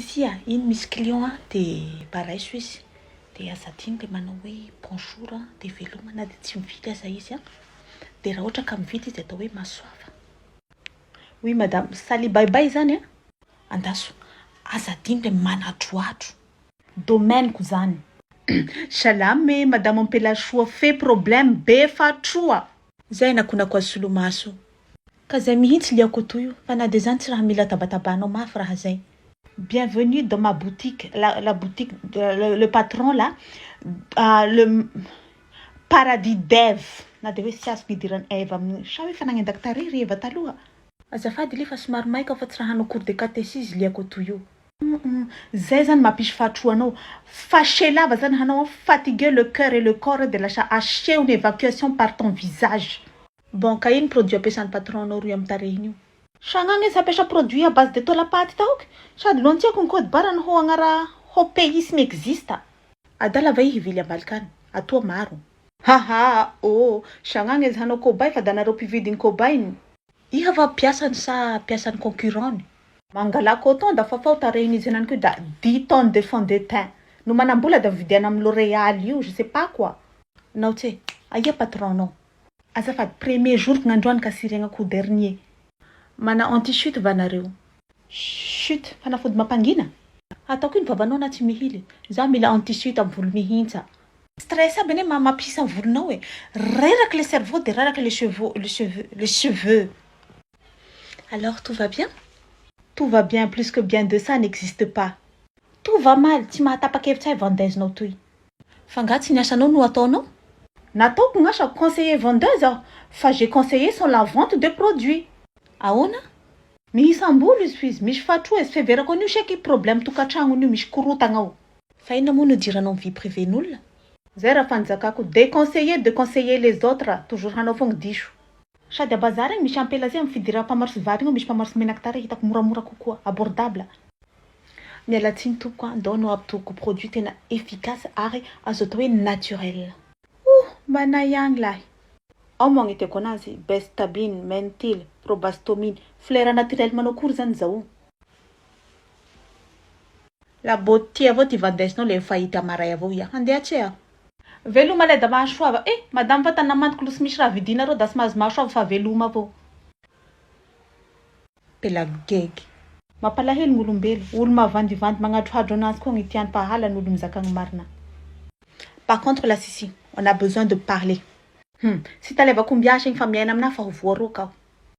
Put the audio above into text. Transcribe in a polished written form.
Si, iny misy client de paraiso izy. De aza tiany le manao hoe bonjour de veloma na de tsy mividy aza izy de raha ohatra ka mividy izy atao hoe masoava. Oui madame, saly bye zany andaso. Aza diny le manatroatro. Domaine-ko zany. Salame madame Ampelasoa fait problème be fatroa. Zay nakonako azy solomaso. Ka zay mihitsy liako toy fa na de zany tsy raha mila tabatabanao mafy raha zay. Bienvenue dans ma boutique, la boutique, le patron là, le paradis d'Ève. Na de hoe sy azoko idirany Ève amin'ny sa hoe fanagnendaky tariry Eva taloha. Azafady le fa somary maika fa tsy raha hanao cours de catéchisme liako toy io. Zay zany mampisy fahatroanao. Fâché lava zany hanao fatiguer le cœur et le corps de lasa haché une évacuation par ton visage. Bon, ka iny produit ampiasan'ny patron-nao roy amin'ny tarehiny io. Sagnagny izy ampiasa produit à base de tôlapaty taoky. Sady lontiako ny code barre ho agnara ho pays exista. Adala va hivily ambalikany. Atoa maro. Haha, oh, sagnagny izy hanao kobay fa danareo mpividiny kobayny. Iha va piasany sa piasany concurrent? Mangala coton da fa fao tarehiny izy henany koa da 10 tonnes de fond de teint. No manambola da vidiana amin'ny L'Oréal io, je sais pas quoi. Nao tse, aia patron-nao. Azafady premier jour que ngandroany ka siregnako dernier. Mana anti-chute va nareo. Chute, fanafody mampangina? Ataoko iny vavanao na tsy mihily. Za mila anti-chute amin'ny volo mihintsa. Stress aby ane mamapisa amin'ny volonao e. Reraky le cerveau de reraky les cheveux. Alors tout va bien? Tout va bien, plus que bien de ça n'existe pas. Tout va mal, tsy mahatapa-kevitra vendeuse-nao toy. Fa nga tsy niasanao no ataonao? Nataoko ngasa conseiller vendeuse fa j'ai conseillé sur la vente de produits. Ahoana? Mihisam-bolo izy fizy, misy fatroa izy feverako an'io seky problème tokantragnon'io misy korotagna ao. Fa ina moa no diranao amin'ny vie privée-n'olona? Zay raha fanjakako, de conseiller les autres, toujours hanao fogna diso. Sady a bazary igny misy ampela-zay amin'ny fidira-mpamarotsy vary igny misy mpamarotsy menaky tare hitako moramora kokoa, abordable. Mialatsiny tompoko andao no ampitoko produit tena efficace ary azo atao hoe naturel. Mana ihany lahy. Ao mo agniteko anazy, Bestabine, Mentil, Probastomine, fleur naturel manao akory zany zao. La beauté avao ty vandesinao le fahita maray avao ia. Handeha tse veloma le da mahasoava. Madame fa tanamantiko lo sy misy raha vidinareo da sy mahazo mahasoava fa veloma avao. Pelagegy. Mampalahelo gn'olombelo. Olo mavandivandy magnatrohadro anazy koa gny tiany pahala n'olo mizakagny marina. Par contre la Sissi, on a besoin de parler. Si taleva kumbiasha igny fa miaina amina fa ho voaroka.